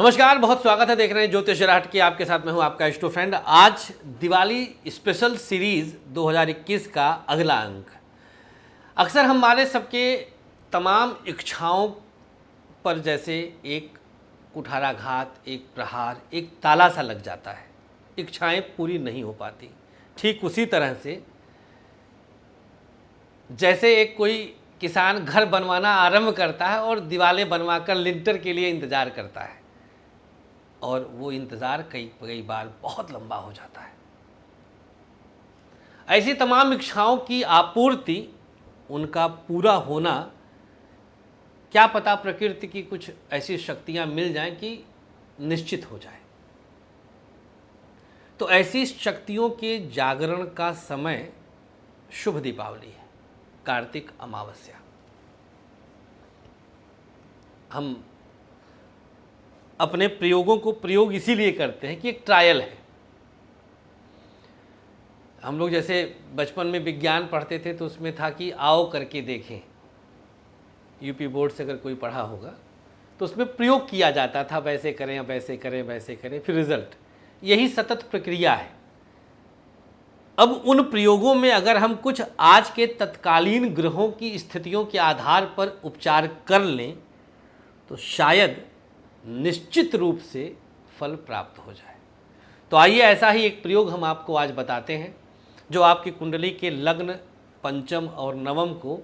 नमस्कार, बहुत स्वागत है। देख रहे हैं ज्योतिष राट की। आपके साथ मैं हूं आपका इष्टो फ्रेंड। आज दिवाली स्पेशल सीरीज 2021 का अगला अंक। अक्सर हमारे सबके तमाम इच्छाओं पर जैसे एक कुठाराघात, एक प्रहार, एक ताला सा लग जाता है। इच्छाएं पूरी नहीं हो पाती। ठीक उसी तरह से जैसे एक कोई किसान घर बनवाना आरंभ करता है और दीवारें बनवाकर लिंटर के लिए इंतज़ार करता है, और वो इंतज़ार कई बार बहुत लंबा हो जाता है। ऐसी तमाम इच्छाओं की आपूर्ति, उनका पूरा होना, क्या पता प्रकृति की कुछ ऐसी शक्तियां मिल जाएं कि निश्चित हो जाए। तो ऐसी शक्तियों के जागरण का समय शुभ दीपावली है, कार्तिक अमावस्या। हम अपने प्रयोगों को प्रयोग इसीलिए करते हैं कि एक ट्रायल है। हम लोग जैसे बचपन में विज्ञान पढ़ते थे तो उसमें था कि आओ करके देखें। यूपी बोर्ड से अगर कोई पढ़ा होगा तो उसमें प्रयोग किया जाता था, वैसे करें या वैसे करें, वैसे करें, फिर रिजल्ट। यही सतत प्रक्रिया है। अब उन प्रयोगों में अगर हम कुछ आज के तत्कालीन ग्रहों की स्थितियों के आधार पर उपचार कर लें तो शायद निश्चित रूप से फल प्राप्त हो जाए। तो आइए ऐसा ही एक प्रयोग हम आपको आज बताते हैं जो आपकी कुंडली के लग्न, पंचम और नवम को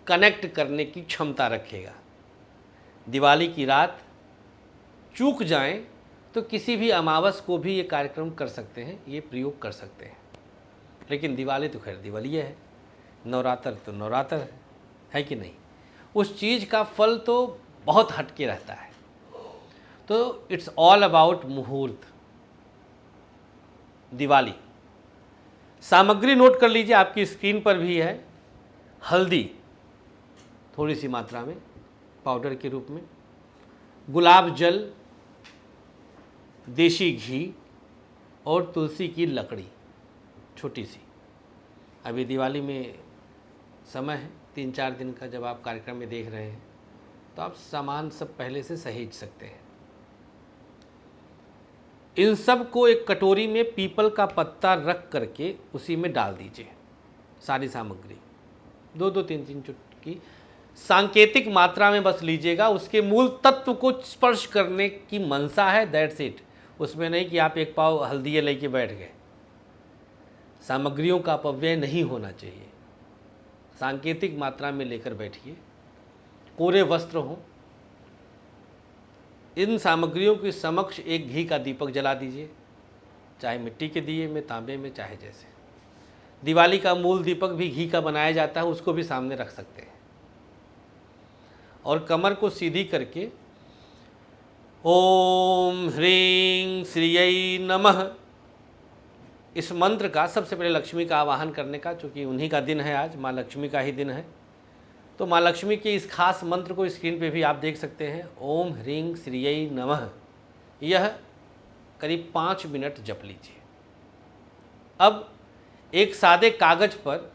कनेक्ट करने की क्षमता रखेगा। दिवाली की रात चूक जाएं तो किसी भी अमावस को भी ये कार्यक्रम कर सकते हैं, ये प्रयोग कर सकते हैं। लेकिन दिवाली तो खैर दिवाली है, नवरात्र तो नवरात्र है कि नहीं। उस चीज़ का फल तो बहुत हटके रहता है। तो इट्स ऑल अबाउट मुहूर्त। दिवाली सामग्री नोट कर लीजिए, आपकी स्क्रीन पर भी है। हल्दी थोड़ी सी मात्रा में पाउडर के रूप में, गुलाब जल, देशी घी और तुलसी की लकड़ी छोटी सी। अभी दिवाली में समय है 3-4 दिन का। जब आप कार्यक्रम में देख रहे हैं तो आप सामान सब पहले से सहेज सकते हैं। इन सब को एक कटोरी में पीपल का पत्ता रख करके उसी में डाल दीजिए। सारी सामग्री 2-2, 3-3 चुटकी सांकेतिक मात्रा में बस लीजिएगा। उसके मूल तत्व को स्पर्श करने की मनसा है, दैट्स इट। उसमें नहीं कि आप एक पाव हल्दी लेके बैठ गए। सामग्रियों का अपव्यय नहीं होना चाहिए। सांकेतिक मात्रा में लेकर बैठिए। कोरे वस्त्र हों। इन सामग्रियों के समक्ष एक घी का दीपक जला दीजिए, चाहे मिट्टी के दिए में, तांबे में, चाहे जैसे। दिवाली का मूल दीपक भी घी का बनाया जाता है, उसको भी सामने रख सकते हैं। और कमर को सीधी करके ओम ह्रीं श्रियै नमः, इस मंत्र का सबसे पहले लक्ष्मी का आवाहन करने का, चूँकि उन्हीं का दिन है आज, माँ लक्ष्मी का ही दिन है। तो माँ लक्ष्मी के इस खास मंत्र को स्क्रीन पे भी आप देख सकते हैं। ओम ह्रीं श्रियै नमः, यह करीब 5 मिनट जप लीजिए। अब एक सादे कागज पर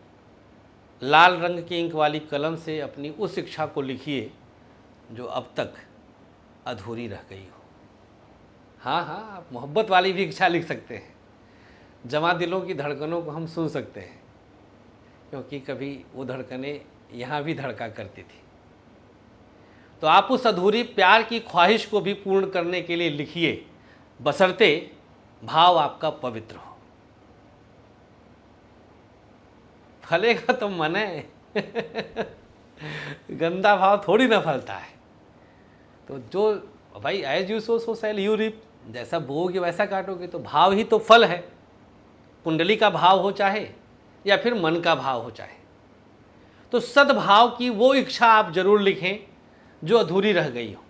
लाल रंग की इंक वाली कलम से अपनी उस इच्छा को लिखिए जो अब तक अधूरी रह गई हो। हाँ, आप मोहब्बत वाली भी इच्छा लिख सकते हैं। जमा दिलों की धड़कनों को हम सुन सकते हैं, क्योंकि कभी वो धड़कनें यहाँ भी धड़का करती थी। तो आप उस अधूरी प्यार की ख्वाहिश को भी पूर्ण करने के लिए लिखिए, बशर्ते भाव आपका पवित्र हो। फलेगा तो मन है गंदा भाव थोड़ी ना फलता है। तो जो भाई as you sow shall you reap, जैसा बोओगे वैसा काटोगे। तो भाव ही तो फल है। कुंडली का भाव हो चाहे या फिर मन का भाव हो चाहे, तो सद्भाव की वो इच्छा आप जरूर लिखें जो अधूरी रह गई हो।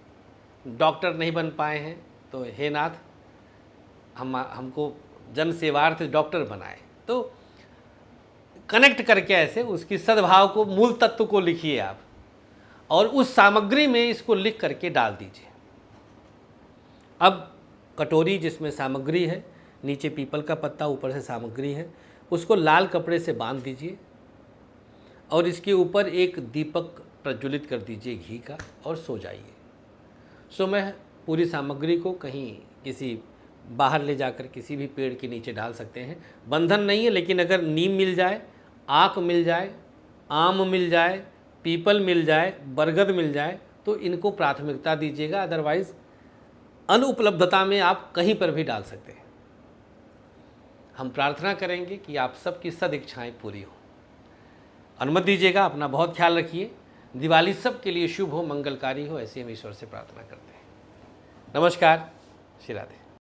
डॉक्टर नहीं बन पाए हैं तो हे नाथ हमको जन सेवार्थ डॉक्टर बनाए। तो कनेक्ट करके ऐसे उसकी सद्भाव को, मूल तत्व को लिखिए आप, और उस सामग्री में इसको लिख करके डाल दीजिए। अब कटोरी जिसमें सामग्री है, नीचे पीपल का पत्ता, ऊपर से सामग्री है, उसको लाल कपड़े से बांध दीजिए और इसके ऊपर एक दीपक प्रज्वलित कर दीजिए घी का, और सो जाइए। सुबह पूरी सामग्री को कहीं किसी बाहर ले जाकर किसी भी पेड़ के नीचे डाल सकते हैं। बंधन नहीं है, लेकिन अगर नीम मिल जाए, आक मिल जाए, आम मिल जाए, पीपल मिल जाए, बरगद मिल जाए तो इनको प्राथमिकता दीजिएगा। अदरवाइज़ अनुपलब्धता में आप कहीं पर भी डाल सकते हैं। हम प्रार्थना करेंगे कि आप सबकी सदिच्छाएं पूरी हो। अनुमति दीजिएगा, अपना बहुत ख्याल रखिए। दिवाली सबके लिए शुभ हो, मंगलकारी हो, ऐसी हम ईश्वर से प्रार्थना करते हैं। नमस्कार, श्री राधे।